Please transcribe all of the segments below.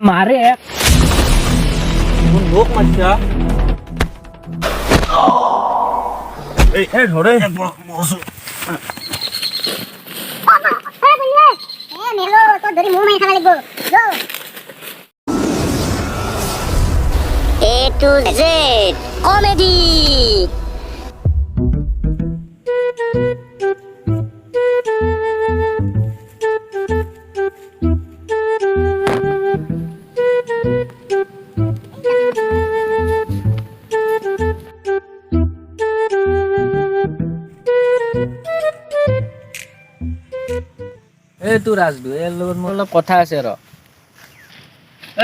মাৰে কোন লোক মাৰছা এই ধৰে A to Z comedy. এই তো ৰাজদু এৰ লগত মোৰ অলপ কথা আছে ৰ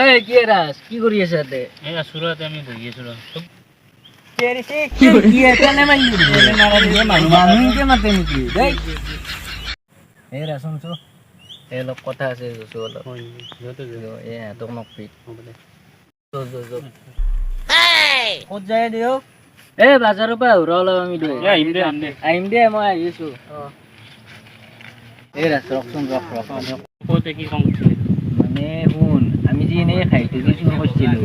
এই কি ৰাজ কি কৰি আছে তে এই আসুৰাতে আমি বহি আছো ৰ কি এটা নে মানি মানুহ মাতে নেকি দেই এই ৰাচন চো এই অলপ কথা আছে চো অলপ এ তোক নকপি ক'ত যায় দিও এই বাজাৰৰ পৰা ৰ অলপ আমি দুই আহিম দে মই আহিছো এই ৰাচ ৰকচোন ৰক কতে কি কম মানে শুন আমি যে এনে খাইটো যে চুৰ কৰিছিলো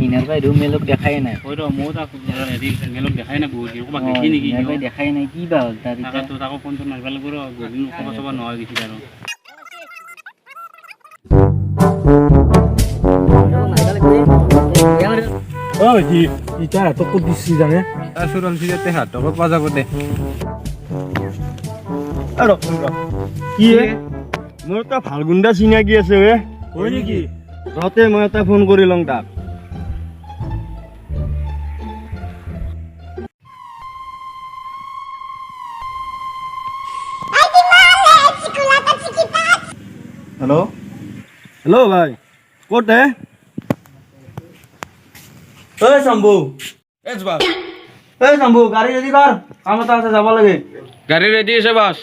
ইনাৰ ভাই মেলক দেখাই নাই ওই ৰ মো তা হেৰি মেলক দেখাই না বহুত কিবা দেখি নেকি ইনাৰ ভাই দেখাই নাই কি বা হ'ল তাৰ তাকা তো তাকো ফোন তো মাৰবা লাগব ৰ গদিন কবা সবা নহয় গিছি আৰু ঐ কি ইটা তো কত দিছি জানে আসুরন সিজাতে হাত তো পাজা করে আরে কি মোর তো ফালগুন্ডা চিনাকি আছে বে কই নেকি রতে মই এটা ফোন কৰি লং তাক हेलो हेलो भाई कोट है ए शंभू এস বাস ए शंभू गाड़ी रेडी कर काम आता से जाबा लगे গাড়ি রেডি আছে বাস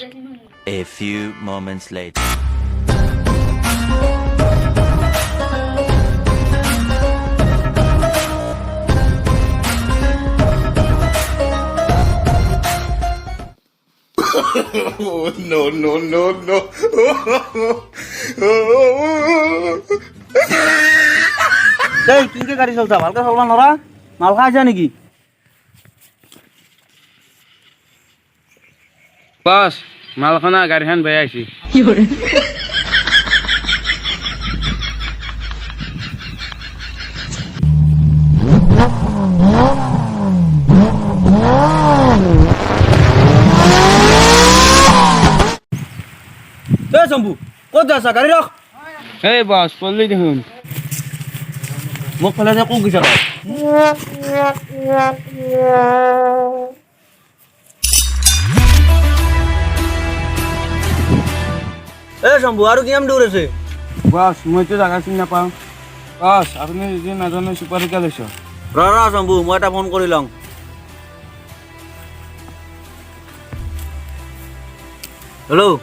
A few moments later. এই কিনকে গাড়ি চলতা ভালকে চলবা নরা মাল খাই যা নাকি বাস মালখানা গাড়িখান বেয়া আইছি ए शंभू কত যাস গাড়ি রাখ এই বাস পল্লি দেখুন মোক ফেলে যে কোক গিছা এ শম্ভু আৰু কিমান দূৰ আছে বাস মই তো জাগা চিনি নাপাওঁ বাস আপুনি যদি নাজানে চুপাৰিকা লৈছ ৰ শম্ভু মই এটা ফোন কৰি লওঁ হেল্ল'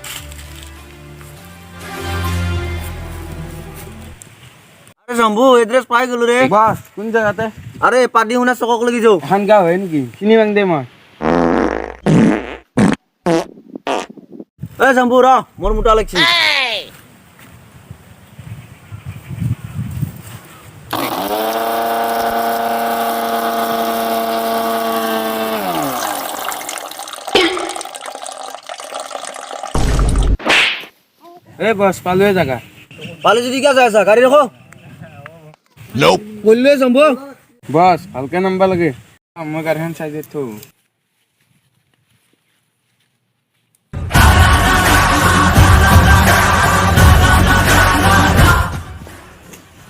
আরে শম্ভু এড্রেস পাই গেলো রে বাস কোন জায়গাতে আরে পাদি হুনা চকক লাগি যাও এখন গাঁও হয় নেকি চিনি বাং দে মই এ শম্ভু ৰ মোৰ মোটা লাগছি এই বাস পালোৱে জাগা পালে যদি কে যাইছা গাড়ি রাখো বললে শম্ভু বাস ভালকে নামবা লাগে মই গাড়ীখন চাই দিয়ে থওঁ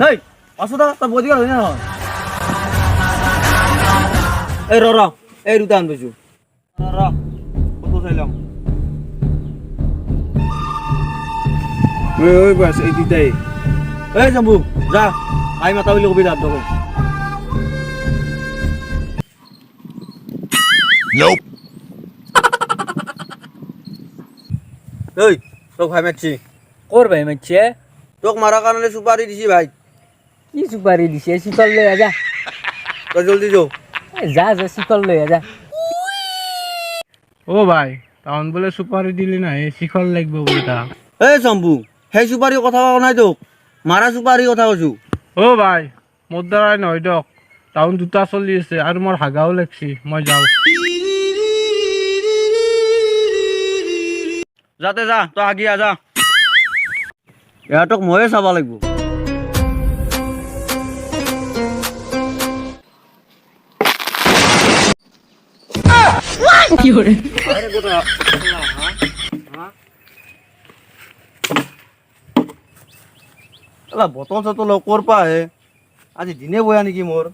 হেই আসুদা তা বদিগার হই না এই র এই রুতা আনবেছু র কত চাইলাম ওই বাস এই দিদাই এই শম্ভু যা আই মাতা বলি কবি দাঁত দেখো Nope. এই তোক ভাই মারছি কোর ভাই মারছে তোক মারা কারণে সুপারি দিছি ভাই কি সুপারি দিছে শিকল লই যা তো জলদি যাও যা যা শিকল লই যা ও ভাই টাউন বলে সুপারি দিলি না এই শিখল লাগবে বলে তা এই শম্ভু সেই সুপারি কথা কোৱা নাই তোক মাৰা সুপাৰি কথা কৈছো অ' ভাই মোৰ দ্বাৰাই নহয় দিয়ক টাউন দুটা চলি আছে আৰু মোৰ হাগাও লাগছি মই যাওঁ যাতে যা তই আগিয়া যা ইহঁতক ময়ে চাব লাগিব বটল চটল ক'ৰ পৰা আহে আজি দিনে বয়া নেকি মোৰ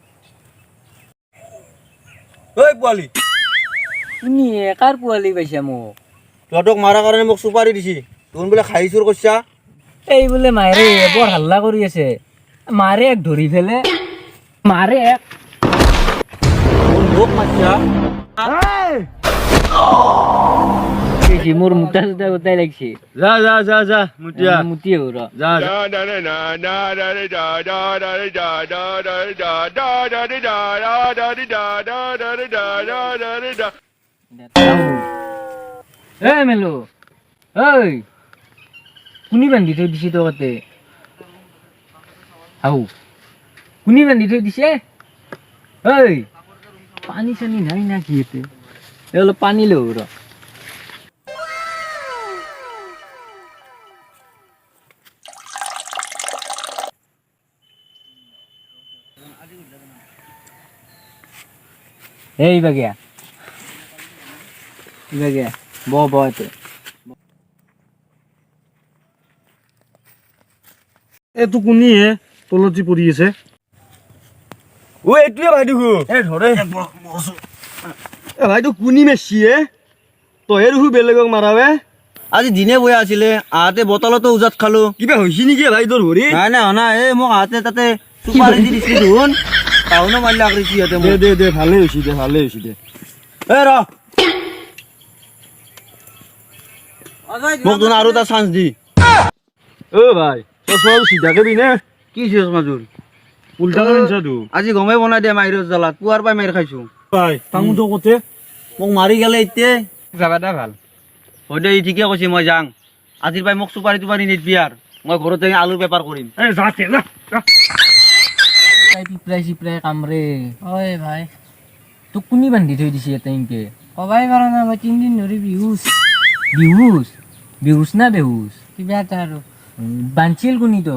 ঐ পোৱালি তুমি কাৰ পোৱালি পাইছা মোক তহঁতক মাৰাৰ কাৰণে মোক চুপাৰি দিছি তোন বোলে খাই চুৰ কৰিছা এই বোলে মাৰে বৰ হাল্লা কৰি আছে মাৰে এক ধৰি ফেলে মাৰে এক মোক মাৰছা মোৰ মুটা চুটা গোটাই লাগছে যা যা যা যা মুটিয়া মুটি হৌ ৰ যা এই মেলো ঐ কোনি বান্ধি থৈ দিছে তোৰ তাতে আহু কোনি বান্ধি থৈ দিছে ঐ পানী চানী নাই না কি ইয়াতে অলপ পানী লওঁ ৰ এই বাগিয়া ব এতে এইটো কোনি হে তলতি পৰি আছে ঐ এইটোৱে ভাই দেখো এ ধৰে এ ভাইটো কোনি মেচি হে তহে দেখো বেলেগক মাৰাবে আজি দিনে বয়া আছিলে আহাতে বটলতো উজাত খালো কিবা হৈছে নেকি ভাই তোৰ ভৰি নাই নাই অনা এই মোক আহাতে তাতে চুপাৰি দি দিছিল দেখোন টাউনো মাৰিলে আকৰিছি সিহঁতে দে দে ভালে হৈছে দে এ ৰ মোক তোন আৰু এটা চান্স দি অ ভাই তই চব চিধাকে বিনে কি চিজ মাজুৰ উল্টা কৰিছা তো আজি গমে বনাই দে মাইৰৰ জ্বালাত পুৱাৰ পাই মাইৰ খাইছো ভাই টাঙোটো কতে মোক মাৰি গেলে এতিয়া যাবা দা ভাল হয় দে ঠিকে কৈছে মই যাং আজিৰ পাই মোক চুপাৰি টুপাৰি নিদিবি আৰু মই ঘৰত যাই আলুৰ বেপাৰ কৰিম এই যাতে যা পিপৰাই কামৰে ঐ ভাই তোক কোনি বান্ধি থৈ দিছে ইয়াতে ইনকে কবাই পাৰা নাই মই 3 দিন ধৰি বিহুচ না বেহুচ কিবা এটা আৰু বাঞ্চিল কোনি তো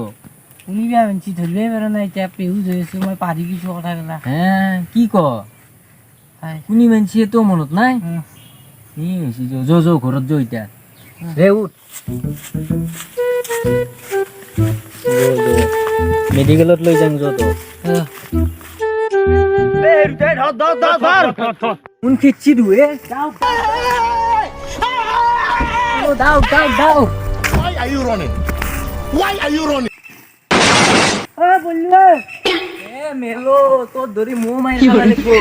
কোনি বিয়া বাঞ্চি ধৰিবই পাৰা নাই এতিয়া বেহুচ হৈ আছো মই পাহৰি গৈছো কথাগিলা হে কি ক কোনি বাঞ্চি তো মনত নাই কি হৈছে যো ঘৰত যো এতিয়া ৰে উঠ মেডিকেলত লৈ যাম যত কোন খিচ্ছি ধুৱে দাও Why are you running? বললো এ মেলো তোৰ ধৰি মো মাইৰা লাগবো